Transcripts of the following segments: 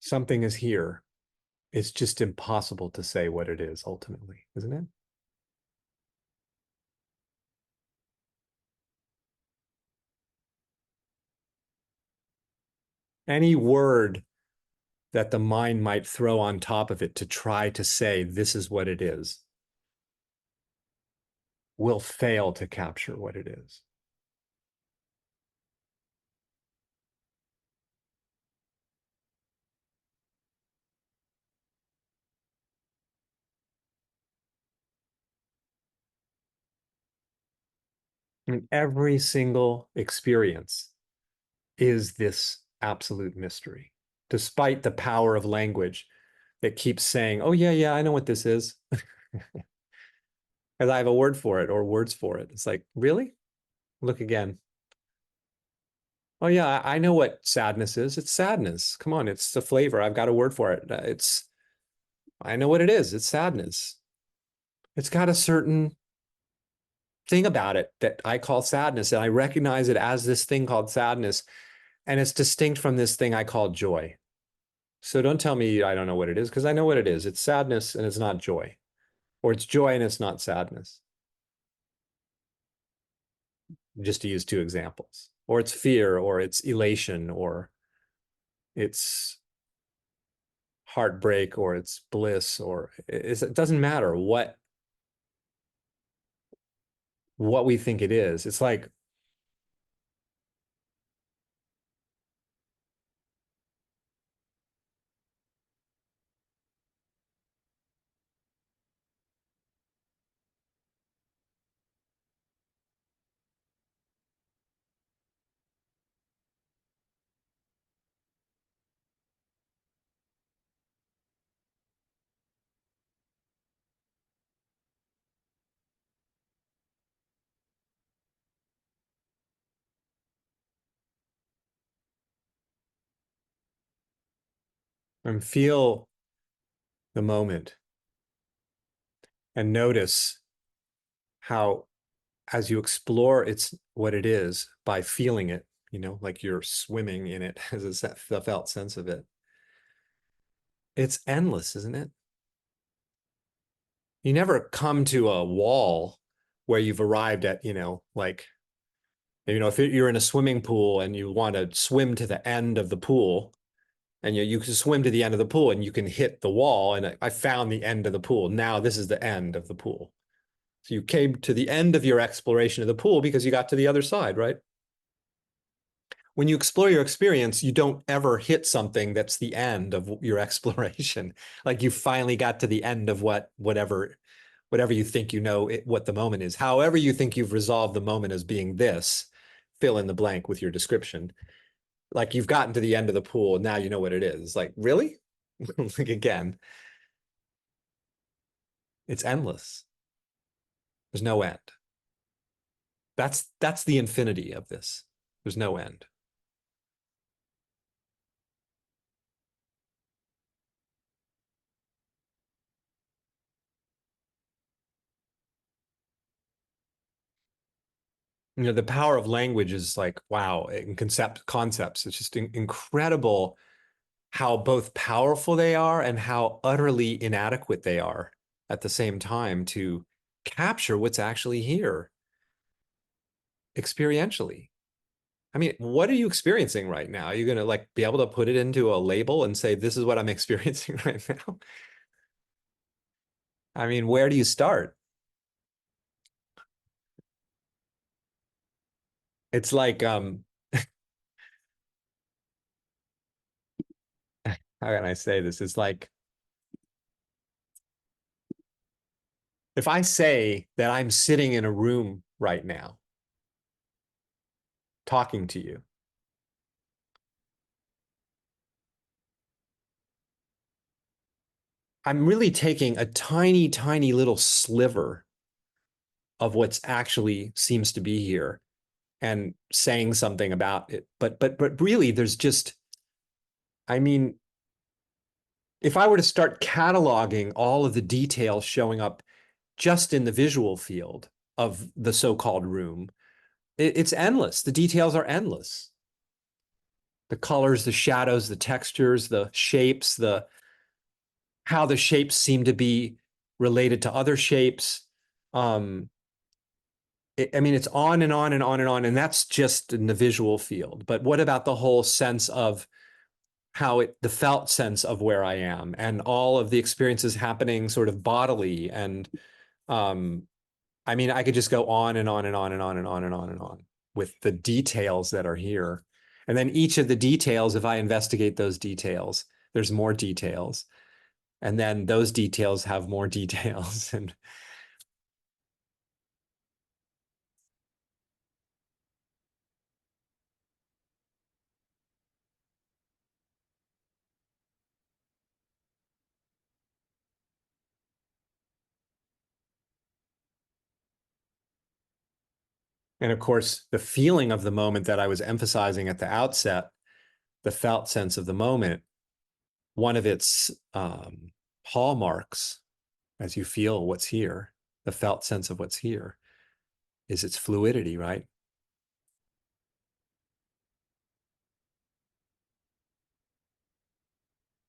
something is here. It's just impossible to say what it is ultimately, isn't it? Any word that the mind might throw on top of it to try to say this is what it is will fail to capture what it is. And every single experience is this absolute mystery, despite the power of language that keeps saying, oh, yeah, yeah, I know what this is. Because I have a word for it or words for it. It's like, really? Look again. Oh, yeah, I know what sadness is. It's sadness. Come on, it's the flavor. I've got a word for it. I know what it is. It's sadness. It's got a certain thing about it that I call sadness, and I recognize it as this thing called sadness, and it's distinct from this thing I call joy. So don't tell me I don't know what it is, because I know what it is. It's sadness and it's not joy, or it's joy and it's not sadness, just to use two examples. Or it's fear, or it's elation, or it's heartbreak, or it's bliss, or it doesn't matter what we think it is. It's like feel the moment and notice how, as you explore it's what it is by feeling it, like you're swimming in it as a felt sense of it. It's endless, isn't it? You never come to a wall where you've arrived at, like, if you're in a swimming pool and you want to swim to the end of the pool, and you can swim to the end of the pool and you can hit the wall, and I found the end of the pool. Now this is the end of the pool. So you came to the end of your exploration of the pool because you got to the other side, right? When you explore your experience, you don't ever hit something that's the end of your exploration. Like you finally got to the end of whatever you think what the moment is. However you think you've resolved the moment as being this, fill in the blank with your description. Like you've gotten to the end of the pool, now you know what it is. Like, really? Like again, it's endless. There's no end. That's the infinity of this. There's no end. The power of language is like, wow, in concepts. It's just incredible how both powerful they are and how utterly inadequate they are at the same time to capture what's actually here experientially. I mean, what are you experiencing right now? Are you going to like be able to put it into a label and say, this is what I'm experiencing right now? I mean, where do you start? It's like, how can I say this? It's like, if I say that I'm sitting in a room right now talking to you, I'm really taking a tiny, tiny little sliver of what's actually seems to be here and saying something about it. But really, there's just, I mean, if I were to start cataloging all of the details showing up just in the visual field of the so-called room, it's endless. The details are endless. The colors, the shadows, the textures, the shapes, the how the shapes seem to be related to other shapes. Um, I mean, it's on and on and on and on, and that's just in the visual field. But what about the whole sense of how the felt sense of where I am and all of the experiences happening sort of bodily? And um, I mean, I could just go on and on and on and on and on and on and on with the details that are here. And then each of the details, if I investigate those details, there's more details. And then those details have more details. And of course, the feeling of the moment that I was emphasizing at the outset, the felt sense of the moment, one of its hallmarks as you feel what's here, the felt sense of what's here, is its fluidity, right?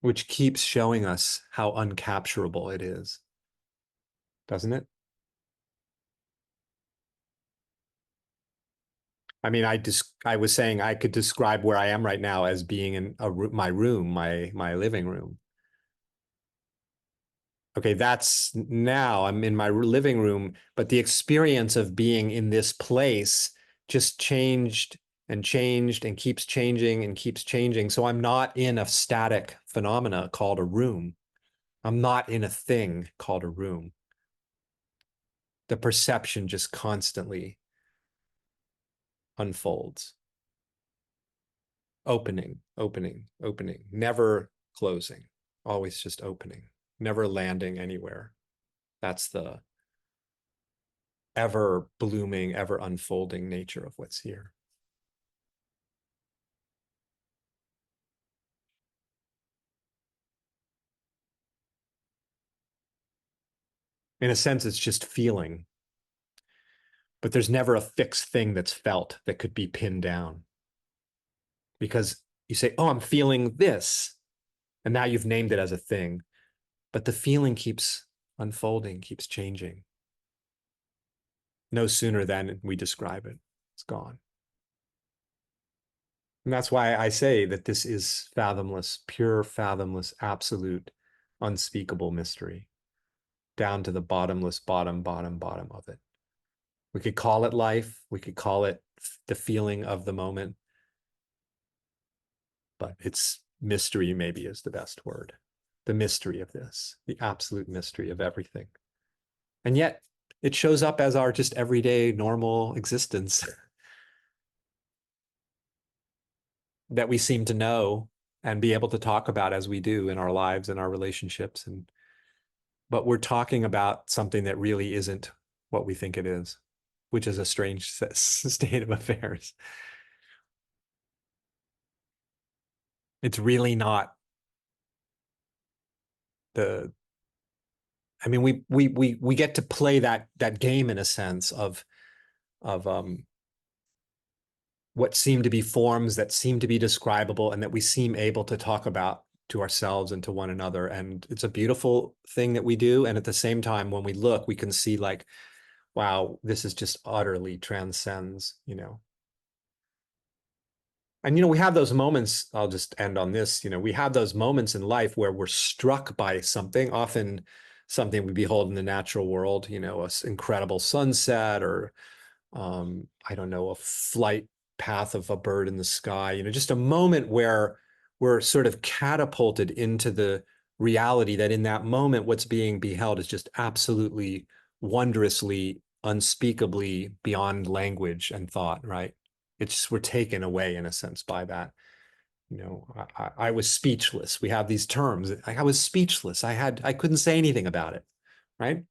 Which keeps showing us how uncapturable it is, doesn't it? I mean, I was saying I could describe where I am right now as being in my room, my living room. Okay, that's now I'm in my living room, but the experience of being in this place just changed and changed and keeps changing and keeps changing. So I'm not in a static phenomena called a room. I'm not in a thing called a room. The perception just constantly unfolds, opening, opening, opening, never closing, always just opening, never landing anywhere. That's the ever blooming, ever unfolding nature of what's here. In a sense, it's just feeling, but there's never a fixed thing that's felt that could be pinned down because you say, oh, I'm feeling this. And now you've named it as a thing, but the feeling keeps unfolding, keeps changing. No sooner than we describe it, it's gone. And that's why I say that this is fathomless, pure, fathomless, absolute, unspeakable mystery, down to the bottomless bottom, bottom, bottom of it. We could call it life. We could call it the feeling of the moment, but it's mystery, maybe is the best word. The mystery of this, the absolute mystery of everything. And yet it shows up as our just everyday normal existence that we seem to know and be able to talk about as we do in our lives and our relationships. And but we're talking about something that really isn't what we think it is, which is a strange state of affairs. It's really not the I mean, we get to play that game in a sense of what seem to be forms that seem to be describable and that we seem able to talk about to ourselves and to one another. And it's a beautiful thing that we do. And at the same time, when we look, we can see like, wow, this is just utterly transcends, And we have those moments, I'll just end on this, we have those moments in life where we're struck by something, often something we behold in the natural world, an incredible sunset or I don't know, a flight path of a bird in the sky, just a moment where we're sort of catapulted into the reality that in that moment, what's being beheld is just absolutely wondrously, unspeakably beyond language and thought, right? It's just we're taken away in a sense by that. I was speechless. We have these terms. I was speechless. I couldn't say anything about it, right?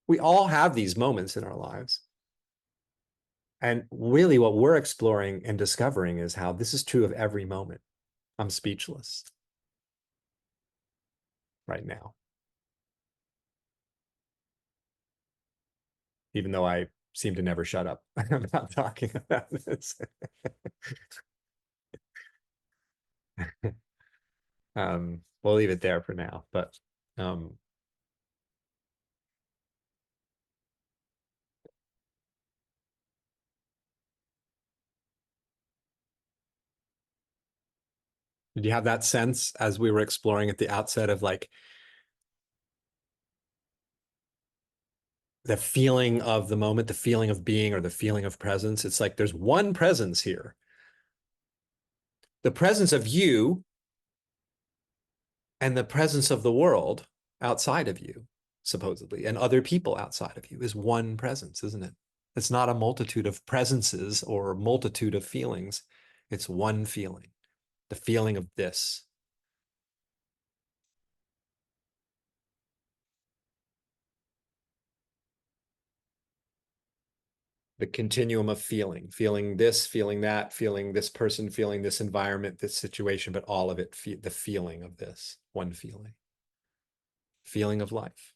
We all have these moments in our lives. And really, what we're exploring and discovering is how this is true of every moment. I'm speechless right now, even though I seem to never shut up about talking about this. We'll leave it there for now, but um, did you have that sense as we were exploring at the outset of like the feeling of the moment, the feeling of being, or the feeling of presence? It's like there's one presence here. The presence of you and the presence of the world outside of you, supposedly, and other people outside of you is one presence, isn't it? It's not a multitude of presences or a multitude of feelings. It's one feeling, the feeling of this. The continuum of feeling, feeling this, feeling that, feeling this person, feeling this environment, this situation, but all of it, the feeling of this, one feeling, feeling of life.